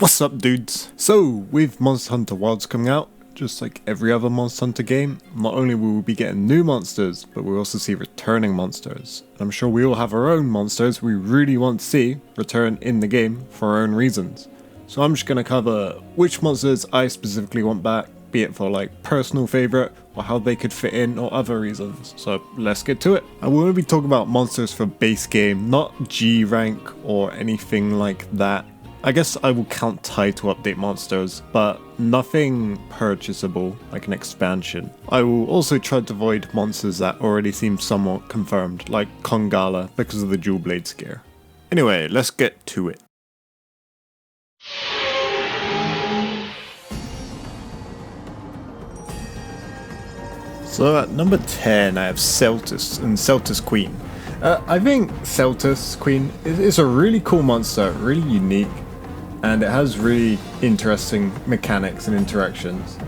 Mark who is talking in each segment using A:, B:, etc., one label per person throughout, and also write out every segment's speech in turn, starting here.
A: What's up, dudes? So, with Monster Hunter Wilds coming out, just like every other Monster Hunter game, not only will we be getting new monsters, but we'll also see returning monsters. And I'm sure we all have our own monsters we really want to see return in the game for our own reasons. So I'm just going to cover which monsters I specifically want back, be it for like personal favourite, or how they could fit in, or other reasons. So let's get to it. I will be talking about monsters for base game, not G rank or anything like that. I guess I will count title update monsters, but nothing purchasable like an expansion. I will also try to avoid monsters that already seem somewhat confirmed, like Kongala because of the dual blades gear. Anyway, let's get to it. So at number 10 I have Seltas and Seltas Queen. I think Seltas Queen is a really cool monster, really unique, and it has really interesting mechanics and interactions.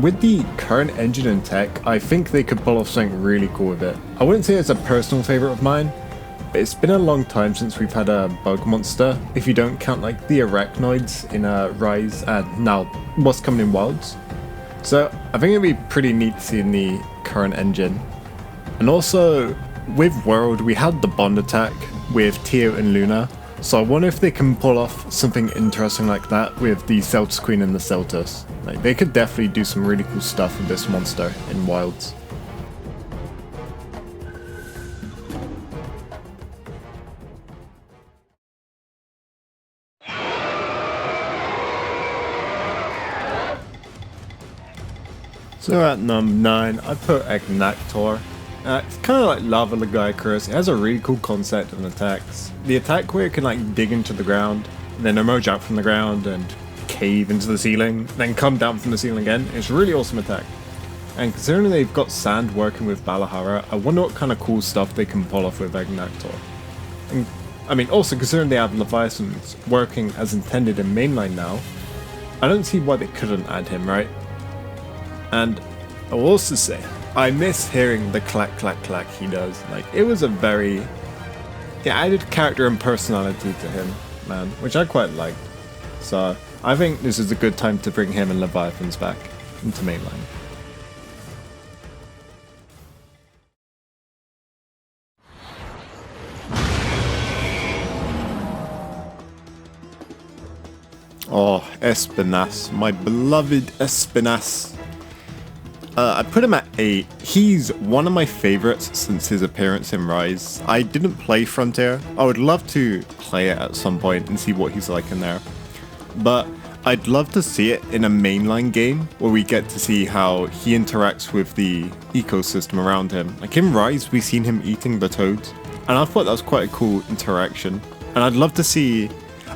A: With the current engine and tech, I think they could pull off something really cool with it. I wouldn't say it's a personal favourite of mine, but it's been a long time since we've had a bug monster, if you don't count like the arachnoids in Rise and now what's coming in Wilds. So I think it'd be pretty neat seeing the current engine. And also, with World, we had the bond attack with Tio and Luna, so I wonder if they can pull off something interesting like that with the Seltas Queen and the Seltas. Like, they could definitely do some really cool stuff with this monster in Wilds. So at number 9, I put Agnaktor. It's kind of like Lava Lagiacrus. It has a really cool concept and attacks. The attack where it can like dig into the ground, then emerge out from the ground and cave into the ceiling, then come down from the ceiling again. It's a really awesome attack. And considering they've got Sand working with Balahara, I wonder what kind of cool stuff they can pull off with Agnaktor. And, I mean, also considering they have Leviathans working as intended in mainline now, I don't see why they couldn't add him, right? And I will also say, I miss hearing the clack clack clack he does. Like, it was a very added character and personality to him, man, which I quite liked. So I think this is a good time to bring him and Leviathans back into mainline. Oh, Espinas, my beloved Espinas. I put him at 8. He's one of my favorites since his appearance in Rise. I didn't play Frontier. I would love to play it at some point and see what he's like in there. But I'd love to see it in a mainline game where we get to see how he interacts with the ecosystem around him. Like in Rise, we've seen him eating the toads, and I thought that was quite a cool interaction. And I'd love to see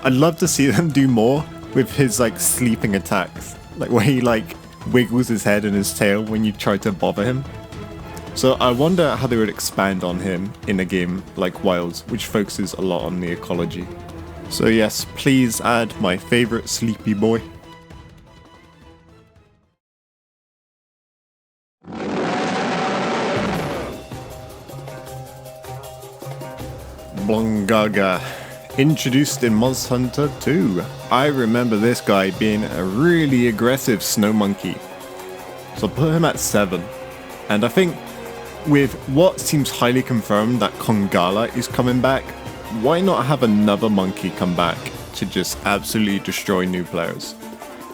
A: them do more with his like sleeping attacks, like where he like wiggles his head and his tail when you try to bother him. So I wonder how they would expand on him in a game like Wilds, which focuses a lot on the ecology. So yes, please add my favorite sleepy boy. Blonganga. Introduced in Monster Hunter 2. I remember this guy being a really aggressive snow monkey. So I put him at 7. And I think with what seems highly confirmed that Kongala is coming back, why not have another monkey come back to just absolutely destroy new players?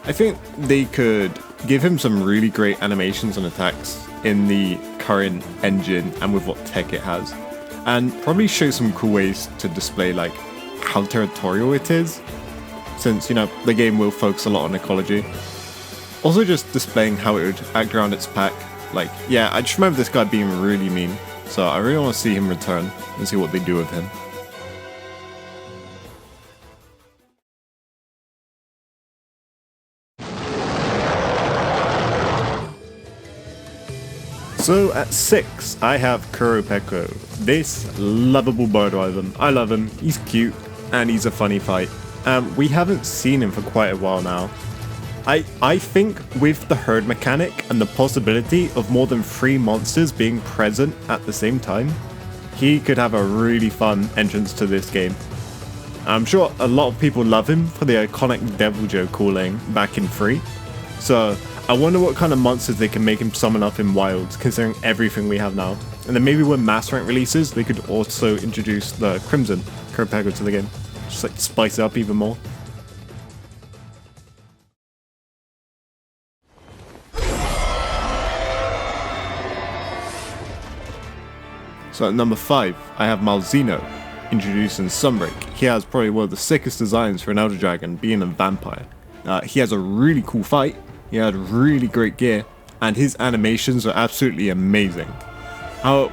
A: I think they could give him some really great animations and attacks in the current engine and with what tech it has. And probably show some cool ways to display like how territorial it is, since, you know, the game will focus a lot on ecology. Also just displaying how it would act around its pack. Like, yeah, I just remember this guy being really mean, so I really want to see him return and see what they do with him. So at 6, I have Quropeco, this lovable bird wyvern. I love him, he's cute, and he's a funny fight. We haven't seen him for quite a while now. I think with the herd mechanic and the possibility of more than 3 monsters being present at the same time, he could have a really fun entrance to this game. I'm sure a lot of people love him for the iconic Devil Joe calling back in 3. So I wonder what kind of monsters they can make him summon up in Wilds, considering everything we have now. And then maybe when Mass Rank releases, they could also introduce the Crimson Quropeco to the game. Just like spice it up even more. So at number 5, I have Malzeno, introduced in Sunbreak. He has probably one of the sickest designs for an Elder Dragon, being a vampire. He has a really cool fight, he had really great gear, and his animations are absolutely amazing.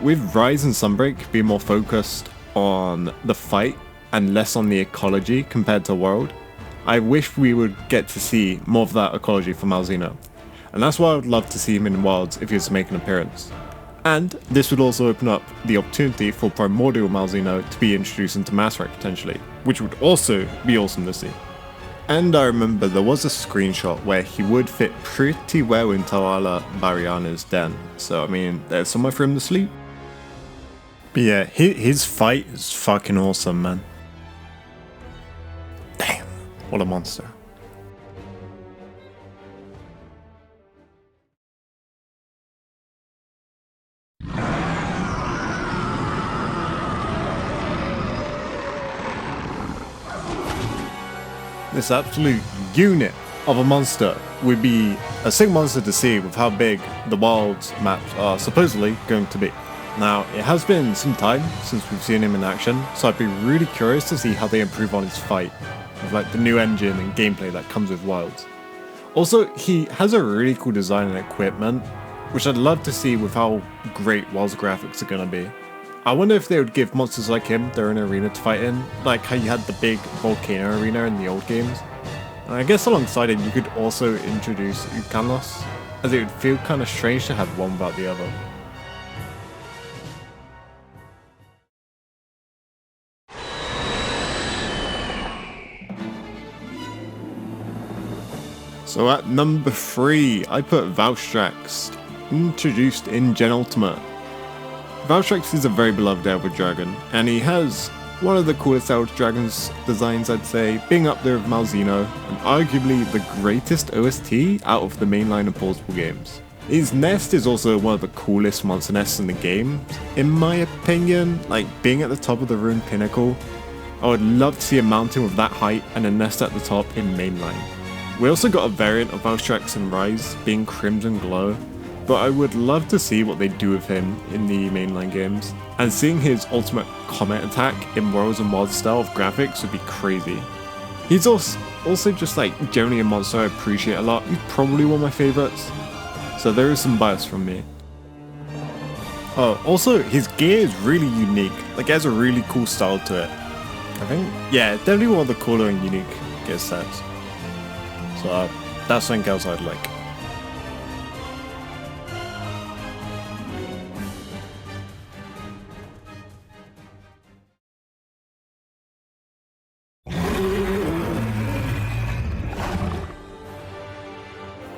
A: With Rise and Sunbreak being more focused on the fight and less on the ecology compared to World, I wish we would get to see more of that ecology for Malzeno. And that's why I would love to see him in Wilds if he was to make an appearance. And this would also open up the opportunity for Primordial Malzeno to be introduced into Mass Rank potentially, which would also be awesome to see. And I remember there was a screenshot where he would fit pretty well in Najarala Bariana's den, so I mean, there's somewhere for him to sleep. But yeah, his fight is fucking awesome, man. Damn, what a monster. This absolute unit of a monster would be a sick monster to see with how big the Wilds maps are supposedly going to be. Now, it has been some time since we've seen him in action, so I'd be really curious to see how they improve on his fight, with like the new engine and gameplay that comes with Wilds. Also, he has a really cool design and equipment, which I'd love to see with how great Wilds graphics are going to be. I wonder if they would give monsters like him their own arena to fight in, like how you had the big volcano arena in the old games. And I guess alongside it you could also introduce Ukanlos, as it would feel kind of strange to have one without the other. So at number 3, I put Valstrax, introduced in Jhen Ultimate. Valstrax is a very beloved Elder Dragon, and he has one of the coolest Elder Dragons designs, I'd say, being up there with Malzeno, and arguably the greatest OST out of the mainline and portable games. His nest is also one of the coolest monster nests in the game, in my opinion, like being at the top of the ruined pinnacle. I would love to see a mountain with that height and a nest at the top in mainline. We also got a variant of Valstrax in Rise, being Crimson Glow, but I would love to see what they do with him in the mainline games, and seeing his ultimate comet attack in Worlds and Wilds style of graphics would be crazy. He's also just like generally a monster I appreciate a lot. He's probably one of my favorites, so there is some bias from me. Oh, also his gear is really unique, like it has a really cool style to it. I think, yeah, definitely one of the cooler and unique gear sets. So that's something else I'd like.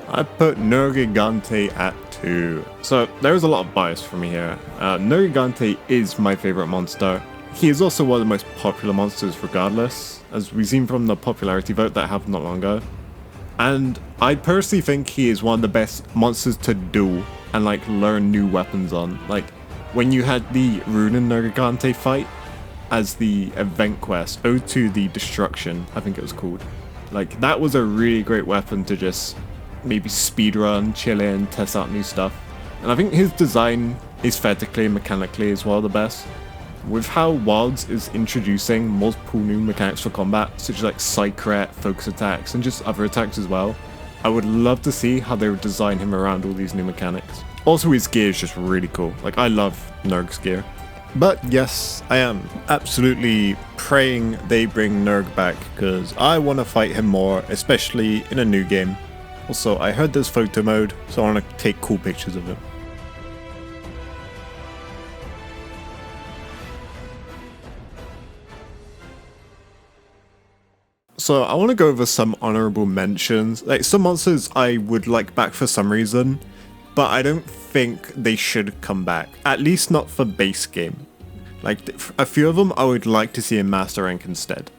A: I put Nergigante at 2. So there is a lot of bias for me here. Nergigante is my favorite monster. He is also one of the most popular monsters regardless, as we've seen from the popularity vote that happened not long ago. And I personally think he is one of the best monsters to duel and like learn new weapons on. Like when you had the Runen Nergigante fight as the event quest, Ode to the Destruction, I think it was called. Like that was a really great weapon to just maybe speedrun, chill in, test out new stuff. And I think his design aesthetically and mechanically is one of the best. With how Wilds is introducing multiple new mechanics for combat, such as like Psychret, focus attacks, and just other attacks as well, I would love to see how they would design him around all these new mechanics. Also his gear is just really cool, like I love Nerg's gear. But yes, I am absolutely praying they bring Nerg back, because I want to fight him more, especially in a new game. Also, I heard there's photo mode, so I want to take cool pictures of him. So I want to go over some honorable mentions. Like some monsters I would like back for some reason, but I don't think they should come back. At least not for base game. Like a few of them I would like to see in Master Rank instead.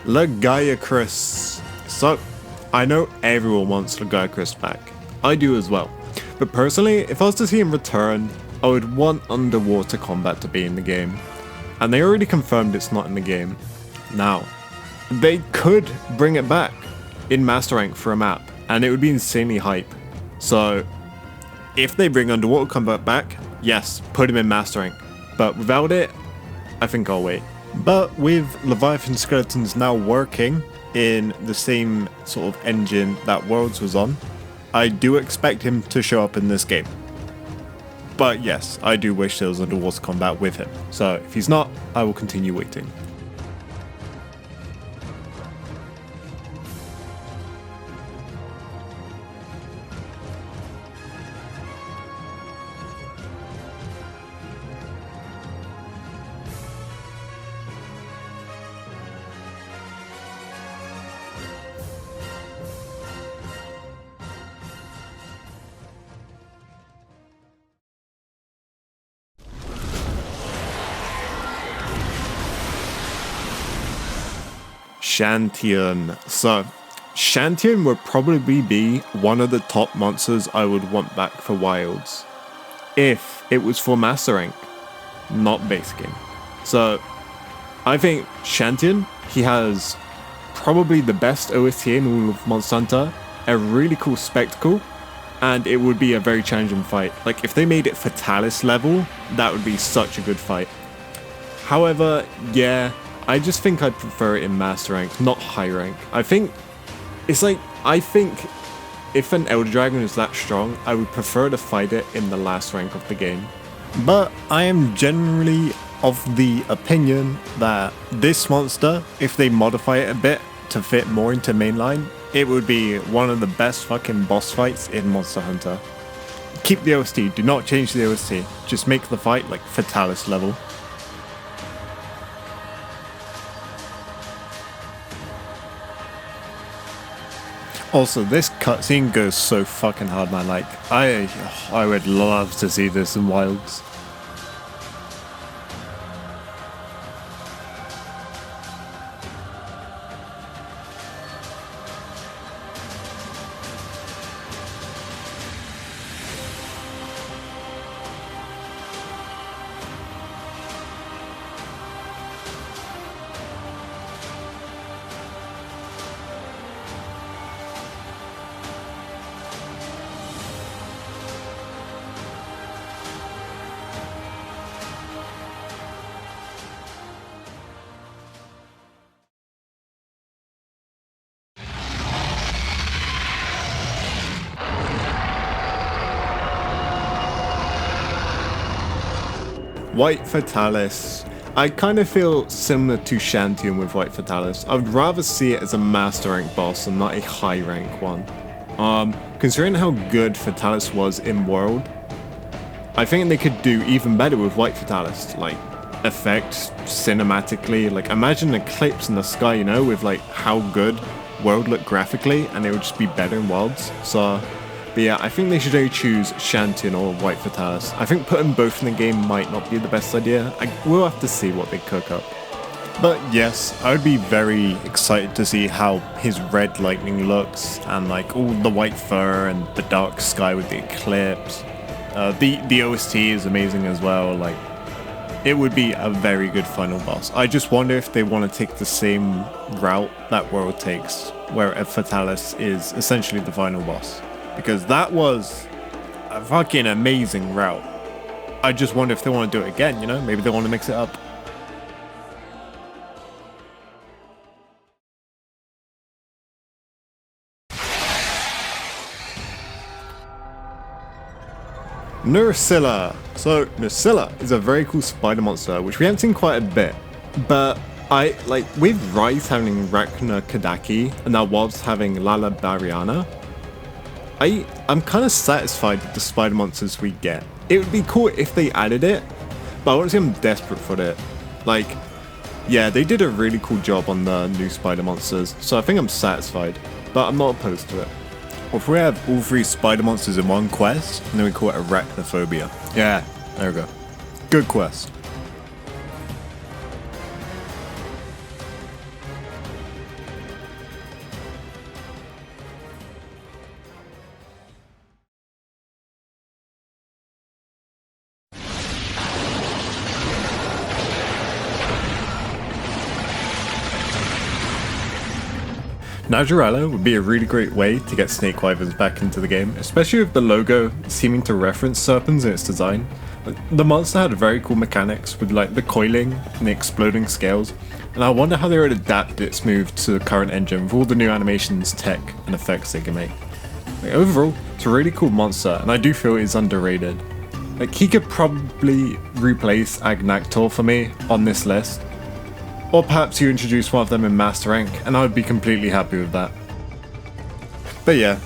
A: Lagiacrus. So, I know everyone wants Lagiacrus back. I do as well. But personally, if I was to see him return, I would want underwater combat to be in the game. And they already confirmed it's not in the game. Now, they could bring it back in Master Rank for a map, and it would be insanely hype. So, if they bring underwater combat back, yes, put him in Master Rank. But without it, I think I'll wait. But with Leviathan Skeletons now working in the same sort of engine that Worlds was on, I do expect him to show up in this game. But yes, I do wish there was underwater combat with him. So if he's not, I will continue waiting. Shantien. So, Shantien would probably be one of the top monsters I would want back for Wilds. If it was for Master Rank, not base game. So, I think Shantien, he has probably the best OST in all of Monster Hunter, a really cool spectacle, and it would be a very challenging fight. Like, if they made it Fatalis level, that would be such a good fight. However, yeah, I just think I'd prefer it in Master Rank, not High Rank. I think if an Elder Dragon is that strong, I would prefer to fight it in the last rank of the game. But I am generally of the opinion that this monster, if they modify it a bit to fit more into mainline, it would be one of the best fucking boss fights in Monster Hunter. Keep the OST, do not change the OST, just make the fight like Fatalis level. Also, this cutscene goes so fucking hard, man. Like, I would love to see this in Wilds. White Fatalis. I kind of feel similar to Shantien with White Fatalis. I would rather see it as a Master Rank boss and not a High Rank one. Considering how good Fatalis was in World, I think they could do even better with White Fatalis. Like, effects, cinematically, like imagine an eclipse in the sky, you know, with like how good World looked graphically, and it would just be better in Worlds. So, but yeah, I think they should either choose Shantien or White Fatalis. I think putting both in the game might not be the best idea. We'll have to see what they cook up. But yes, I would be very excited to see how his red lightning looks, and like all the white fur and the dark sky with the eclipse. The OST is amazing as well. Like, it would be a very good final boss. I just wonder if they want to take the same route that World takes, where Fatalis is essentially the final boss. Because that was a fucking amazing route. I just wonder if they want to do it again, you know? Maybe they want to mix it up. Nerscylla. So Nerscylla is a very cool spider monster, which we haven't seen quite a bit. But I like with Rise having Rachna Kadaki and now Wolves having Lala Bariana, I'm kind of satisfied with the spider monsters we get. It would be cool if they added it, but honestly I'm desperate for it. Like, yeah, they did a really cool job on the new spider monsters, so I think I'm satisfied, but I'm not opposed to it. Or if we have all three spider monsters in one quest, and then we call it Arachnophobia. Yeah, there we go. Good quest. Najarala would be a really great way to get snake wyverns back into the game, especially with the logo seeming to reference serpents in its design. The monster had very cool mechanics with like the coiling and the exploding scales, and I wonder how they would adapt its move to the current engine with all the new animations, tech, and effects they can make. Like, overall, it's a really cool monster, and I do feel it's underrated. Like, he could probably replace Agnaktor for me on this list, or perhaps you introduce one of them in Master Rank, and I would be completely happy with that. But yeah,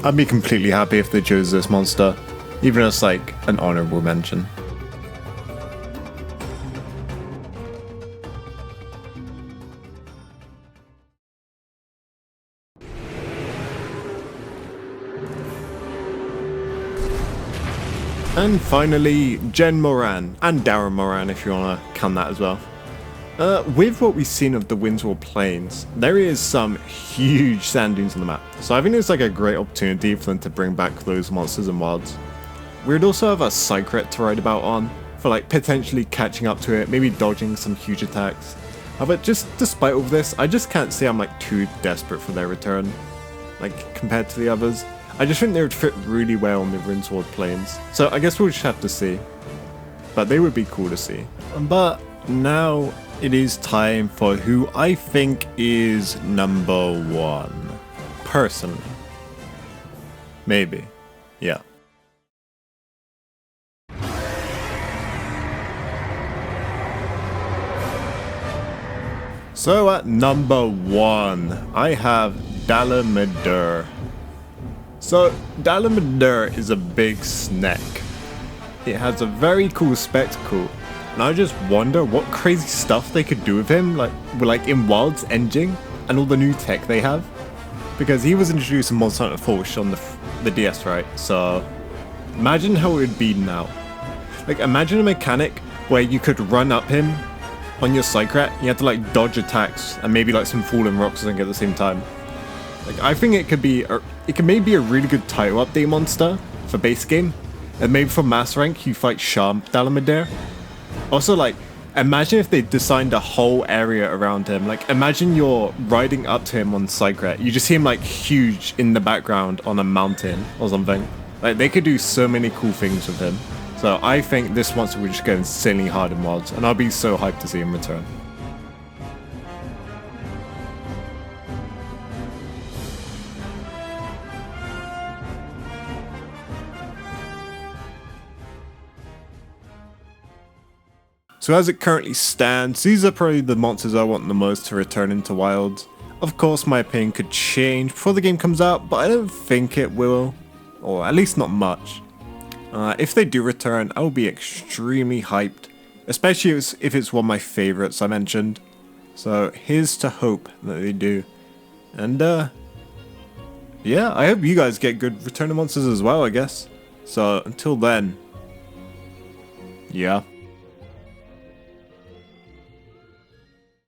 A: I'd be completely happy if they chose this monster, even as like an honorable mention. And finally, Jhen Mohran, and Dalamadur if you want to count that as well. With what we've seen of the Windsward Plains, there is some huge sand dunes on the map, so I think it's like a great opportunity for them to bring back those monsters and wilds. We'd also have a Cycret to ride about on, for like potentially catching up to it, maybe dodging some huge attacks. But just despite all of this, I just can't say I'm like too desperate for their return, like compared to the others. I just think they would fit really well on the Windsward Plains, so I guess we'll just have to see. But they would be cool to see. But now it is time for who I think is number one. Personally. Maybe. Yeah. So at number one, I have Dalamadur. So Dalamadur is a big snake. It has a very cool spectacle, and I just wonder what crazy stuff they could do with him, like in Wild's engine and all the new tech they have. Because he was introduced in Monster Hunter Forge on the DS, right? So imagine how it would be now. Like imagine a mechanic where you could run up him on your Cycret, you have to like dodge attacks and maybe like some fallen rocks or something at the same time. Like I think it could maybe be a really good title update monster for base game, and maybe for Master Rank you fight Dalamadur. Also, like imagine if they designed a whole area around him. Like imagine you're riding up to him on Cycret, you just see him like huge in the background on a mountain or something. Like they could do so many cool things with him. So I think this monster would just go insanely hard in Wilds, and I'll be so hyped to see him return. So as it currently stands, these are probably the monsters I want the most to return into Wilds. Of course my opinion could change before the game comes out, but I don't think it will, or at least not much. If they do return, I will be extremely hyped, especially if it's one of my favorites I mentioned. So here's to hope that they do. And yeah, I hope you guys get good returning monsters as well, I guess. So until then, yeah.